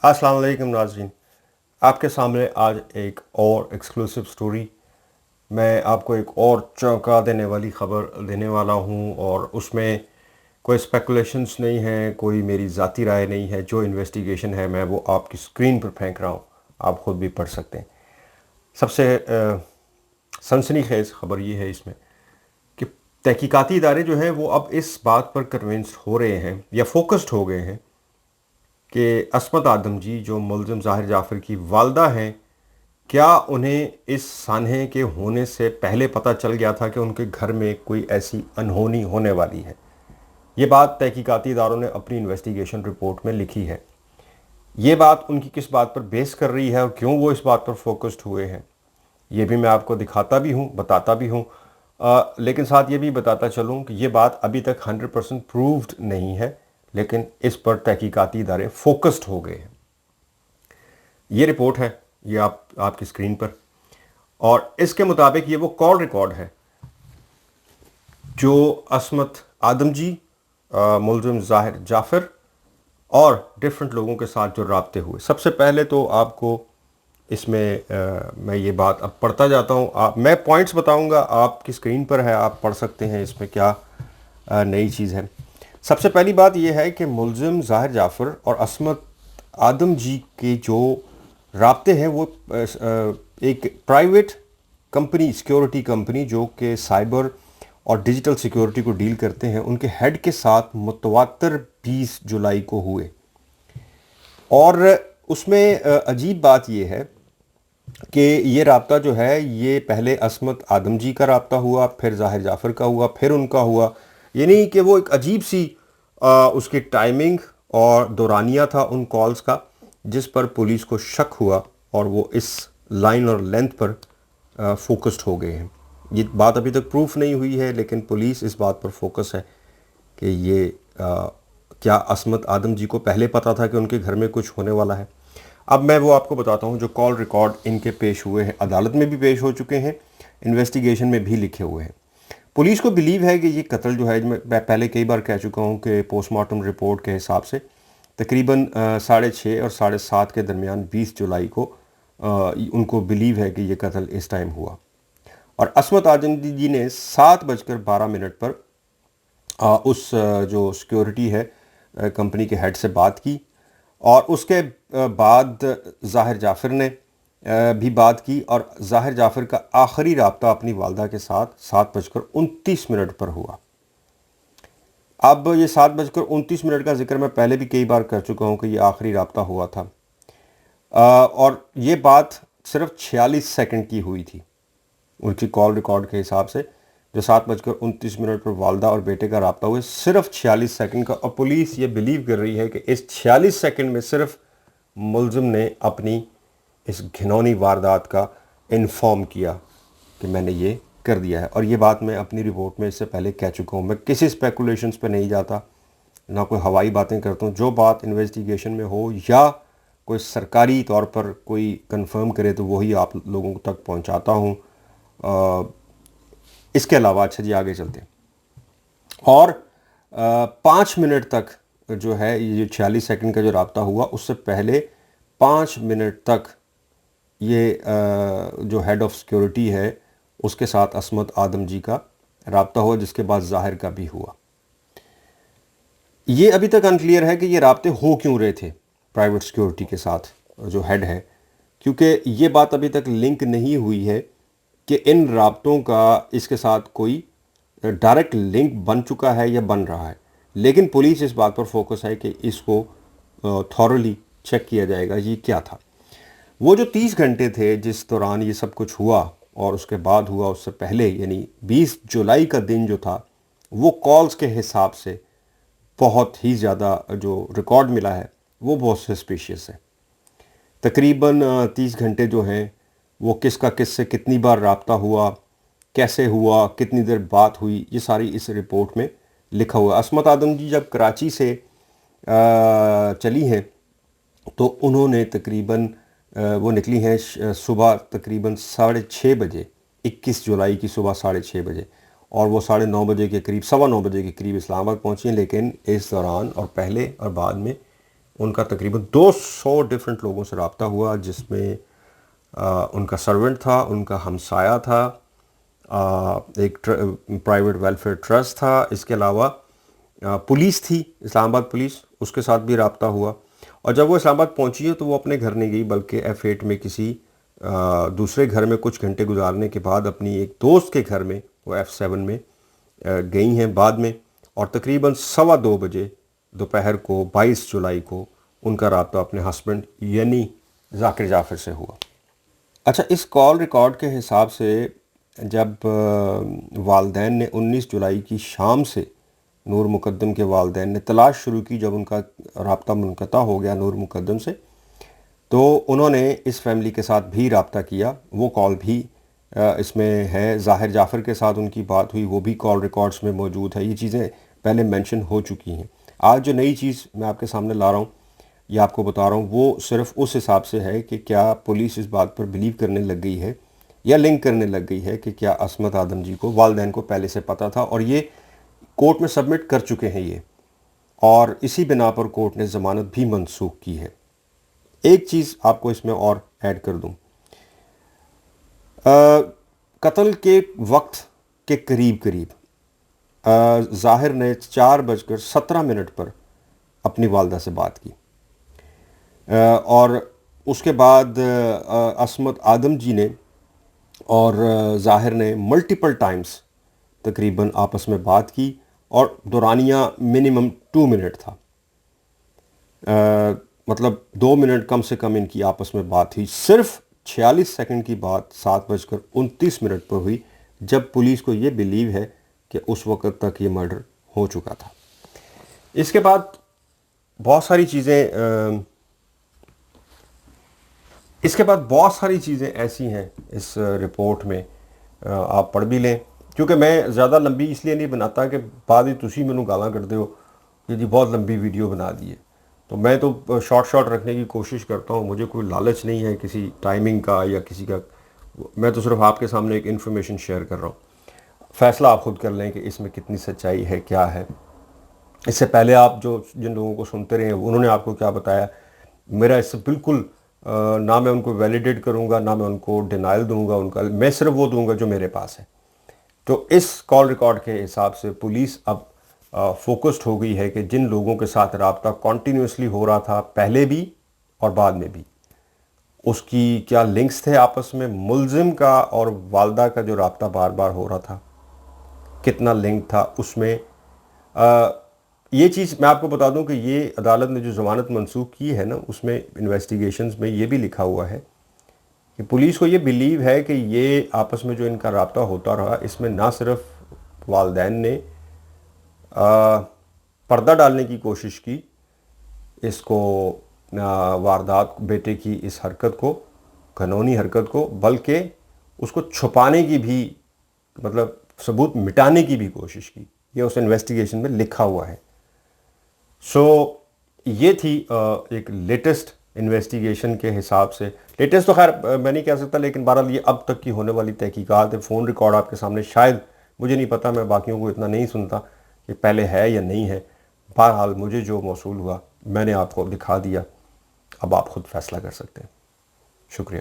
अस्सलाम वालेकुम नाज़रीन। आपके सामने आज एक और एक्सक्लूसिव स्टोरी, मैं आपको एक और चौंका देने वाली ख़बर देने वाला हूं, और उसमें कोई स्पेकुलेशंस नहीं है, कोई मेरी ज़ाती राय नहीं है। जो इन्वेस्टिगेशन है मैं वो आपकी स्क्रीन पर फेंक रहा हूं, आप ख़ुद भी पढ़ सकते हैं। सबसे सनसनीखेज़ ख़बर ये है इसमें कि तहकीकाती इदारे जो हैं वो अब इस बात पर कन्विंस्ड हो रहे हैं या फोकस्ड हो गए हैं कि अस्मत आदम जी जो मुलज़िम ज़ाहिर जाफ़र की वालदा हैं, क्या उन्हें इस सान्हे के होने से पहले पता चल गया था कि उनके घर में कोई ऐसी अनहोनी होने वाली है। ये बात तहकीकाती इदारों ने अपनी इन्वेस्टिगेशन रिपोर्ट में लिखी है। ये बात उनकी किस बात पर बेस कर रही है और क्यों वो इस बात पर फोकस्ड हुए हैं, ये भी मैं आपको दिखाता भी हूँ, बताता भी हूँ। लेकिन साथ ये भी बताता चलूँ कि ये बात अभी तक 100% प्रूव्ड नहीं है, लेकिन इस पर तहकीकाती इदारे फोकस्ड हो गए हैं। ये रिपोर्ट है, ये आपकी स्क्रीन पर, और इसके मुताबिक ये वो कॉल रिकॉर्ड है जो अस्मत आदम जी, मुलज़िम ज़ाहिर जाफ़र और डिफरेंट लोगों के साथ जो राब्ते हुए। सबसे पहले तो आपको इसमें मैं ये बात अब पढ़ता जाता हूँ, मैं पॉइंट्स बताऊँगा, आपकी स्क्रीन पर है, आप पढ़ सकते हैं इसमें क्या नई चीज़ है। सबसे पहली बात यह है कि मुलज़िम ज़ाहिर जाफ़र और अस्मत आदम जी के जो राब्ते हैं वो एक प्राइवेट कंपनी, सिक्योरिटी कंपनी जो कि साइबर और डिजिटल सिक्योरिटी को डील करते हैं, उनके हेड के साथ मुतवातर 20 जुलाई को हुए। और उसमें अजीब बात यह है कि ये राब्ता जो है ये पहले अस्मत आदम जी का राब्ता हुआ, फिर ज़ाहिर जाफ़र का हुआ, फिर उनका हुआ। यानी कि वो एक अजीब सी उसकी टाइमिंग और दौरानिया था उन कॉल्स का, जिस पर पुलिस को शक हुआ और वो इस लाइन और लेंथ पर फोकस्ड हो गए हैं। ये बात अभी तक प्रूफ नहीं हुई है, लेकिन पुलिस इस बात पर फोकस है कि ये क्या अस्मत आदम जी को पहले पता था कि उनके घर में कुछ होने वाला है। अब मैं वो आपको बताता हूँ जो कॉल रिकॉर्ड इनके पेश हुए हैं, अदालत में भी पेश हो चुके हैं, इन्वेस्टिगेशन में भी लिखे हुए हैं। पुलिस को बिलीव है कि ये कत्ल जो है, मैं पहले कई बार कह चुका हूँ कि पोस्टमार्टम रिपोर्ट के हिसाब से तकरीबन 6:30 और 7:30 के दरमियान 20 जुलाई को उनको बिलीव है कि ये कत्ल इस टाइम हुआ। और अस्मत आदम जी ने 7:12 पर उस जो सिक्योरिटी है कंपनी के हेड से बात की, और उसके बाद ज़ाहिर जाफ़र ने भी बात की, और ज़ाहिर जाफ़र का आखिरी राब्ता अपनी वालदा के साथ 7:29 पर हुआ। अब ये 7:29 का जिक्र मैं पहले भी कई बार कर चुका हूँ कि ये आखिरी राब्ता हुआ था, और ये बात सिर्फ 46 सेकंड की हुई थी उनकी कॉल रिकॉर्ड के हिसाब से। जो 7:29 पर वालदा और बेटे का राब्ता हुआ, सिर्फ 46 सेकंड का। और पुलिस ये बिलीव कर रही है कि इस 46 सेकंड में सिर्फ मुलज़िम ने अपनी इस घिनौनी वारदात का इन्फॉर्म किया कि मैंने ये कर दिया है। और ये बात मैं अपनी रिपोर्ट में इससे पहले कह चुका हूँ। मैं किसी स्पेकुलेशंस पे नहीं जाता, ना कोई हवाई बातें करता हूँ। जो बात इन्वेस्टिगेशन में हो या कोई सरकारी तौर पर कोई कंफर्म करे तो वही आप लोगों तक पहुँचाता हूँ। इसके अलावा अच्छा जी, आगे चलते हैं। और 5 मिनट तक जो है, ये 46 सेकंड का जो राब्ता हुआ, उससे पहले 5 मिनट तक ये जो हेड ऑफ सिक्योरिटी है उसके साथ अस्मत आदम जी का राब्ता हुआ, जिसके बाद ज़ाहिर का भी हुआ। ये अभी तक अनक्लियर है कि ये राब्ते हो क्यों रहे थे प्राइवेट सिक्योरिटी के साथ जो हेड है, क्योंकि ये बात अभी तक लिंक नहीं हुई है कि इन राब्तों का इसके साथ कोई डायरेक्ट लिंक बन चुका है या बन रहा है। लेकिन पुलिस इस बात पर फोकस है कि इसको थॉरली चेक किया जाएगा ये क्या था। वो जो 30 घंटे थे जिस दौरान ये सब कुछ हुआ और उसके बाद हुआ, उससे पहले यानी 20 जुलाई का दिन जो था, वो कॉल्स के हिसाब से बहुत ही ज़्यादा जो रिकॉर्ड मिला है वो बहुत सस्पिशियस है। तकरीबन 30 घंटे जो हैं वो किसका किससे कितनी बार राब्ता हुआ, कैसे हुआ, कितनी देर बात हुई, ये सारी इस रिपोर्ट में लिखा हुआ। अस्मत आदम जी जब कराची से चली हैं तो उन्होंने तकरीबन वो निकली हैं सुबह तकरीबन 6:30 बजे, 21 जुलाई की सुबह 6:30 बजे, और वो 9:30 बजे के करीब, 9:15 बजे के करीब इस्लामाबाद पहुंची हैं। लेकिन इस दौरान और पहले और बाद में ان کا تقریباً 200 ڈفرینٹ لوگوں سے رابطہ ہوا، جس میں ان کا سرونٹ تھا، ان کا ہمسایہ تھا، ایک پرائیویٹ ویلفیئر ٹرسٹ تھا، اس کے علاوہ پولیس تھی، اسلام آباد پولیس، اس کے ساتھ بھی رابطہ ہوا۔ اور جب وہ اسلام آباد پہنچی ہے تو وہ اپنے گھر نہیں گئی، بلکہ F8 میں کسی دوسرے گھر میں کچھ گھنٹے گزارنے کے بعد اپنی ایک دوست کے گھر میں وہ F7 میں گئی ہیں بعد میں، اور تقریباً 2:15 بجے دوپہر کو 22 جولائی کو ان کا رابطہ اپنے ہسبینڈ یعنی ذاکر جعفر سے ہوا۔ اچھا، اس کال ریکارڈ کے حساب سے جب والدین نے 19 جولائی کی شام سے نور مقدم کے والدین نے تلاش شروع کی، جب ان کا رابطہ منقطع ہو گیا نور مقدم سے، تو انہوں نے اس فیملی کے ساتھ بھی رابطہ کیا۔ وہ کال بھی اس میں ہے، ظاہر جعفر کے ساتھ ان کی بات ہوئی، وہ بھی کال ریکارڈز میں موجود ہے۔ یہ چیزیں پہلے مینشن ہو چکی ہیں۔ آج جو نئی چیز میں آپ کے سامنے لا رہا ہوں یا آپ کو بتا رہا ہوں، وہ صرف اس حساب سے ہے کہ کیا پولیس اس بات پر بلیو کرنے لگ گئی ہے یا لنک کرنے لگ گئی ہے کہ کیا عصمت آدم جی کو والدین کو پہلے سے پتہ تھا، اور یہ کورٹ میں سبمٹ کر چکے ہیں یہ، اور اسی بنا پر کورٹ نے ضمانت بھی منسوخ کی ہے۔ ایک چیز آپ کو اس میں اور ایڈ کر دوں، قتل کے وقت کے قریب ظاہر نے 4:17 پر اپنی والدہ سے بات کی، اور اس کے بعد عصمت آدم جی نے اور ظاہر نے ملٹیپل ٹائمز تقریباً آپس میں بات کی، اور دورانیہ منیمم 2 منٹ تھا، مطلب 2 منٹ کم سے کم ان کی آپس میں بات ہوئی۔ صرف 46 سیکنڈ کی بات 7:29 پر ہوئی، جب پولیس کو یہ بلیو ہے کہ اس وقت تک یہ مرڈر ہو چکا تھا۔ اس کے بعد بہت ساری چیزیں ایسی ہیں اس رپورٹ میں، آپ پڑھ بھی لیں، کیونکہ میں زیادہ لمبی اس لیے نہیں بناتا کہ بعد ہی تسی مینوں گالاں کردے ہو کہ جی بہت لمبی ویڈیو بنا دی ہے، تو میں تو شارٹ رکھنے کی کوشش کرتا ہوں۔ مجھے کوئی لالچ نہیں ہے کسی ٹائمنگ کا یا کسی کا، میں تو صرف آپ کے سامنے ایک انفارمیشن شیئر کر رہا ہوں۔ فیصلہ آپ خود کر لیں کہ اس میں کتنی سچائی ہے، کیا ہے۔ اس سے پہلے آپ جن لوگوں کو سنتے رہے ہیں انہوں نے آپ کو کیا بتایا، میرا اس سے بالکل نہ میں ان کو ویلیڈیٹ کروں گا، نہ میں ان کو ڈینائل دوں گا، میں صرف وہ دوں گا جو میرے پاس ہے۔ تو اس کال ریکارڈ کے حساب سے پولیس اب فوکسڈ ہو گئی ہے کہ جن لوگوں کے ساتھ رابطہ کنٹینیوسلی ہو رہا تھا پہلے بھی اور بعد میں بھی، اس کی کیا لنکس تھے آپس میں، ملزم کا اور والدہ کا جو رابطہ بار بار ہو رہا تھا کتنا لنک تھا اس میں۔ یہ چیز میں آپ کو بتا دوں کہ یہ عدالت نے جو ضمانت منسوخ کی ہے نا، اس میں انویسٹیگیشنز میں یہ بھی لکھا ہوا ہے کہ پولیس کو یہ بلیو ہے کہ یہ آپس میں جو ان کا رابطہ ہوتا رہا، اس میں نہ صرف والدین نے پردہ ڈالنے کی کوشش کی اس کو، واردات بیٹے کی اس حرکت کو، قانونی حرکت کو، بلکہ اس کو چھپانے کی بھی، مطلب ثبوت مٹانے کی بھی کوشش کی۔ یہ اس انویسٹیگیشن میں لکھا ہوا ہے۔ یہ تھی ایک لیٹسٹ انویسٹیگیشن کے حساب سے، لیٹسٹ تو خیر میں نہیں کہہ سکتا، لیکن بہرحال یہ اب تک کی ہونے والی تحقیقات ہے۔ فون ریکارڈ آپ کے سامنے، شاید مجھے نہیں پتہ، میں باقیوں کو اتنا نہیں سنتا کہ پہلے ہے یا نہیں ہے، بہرحال مجھے جو موصول ہوا میں نے آپ کو دکھا دیا، اب آپ خود فیصلہ کر سکتے ہیں۔ شکریہ۔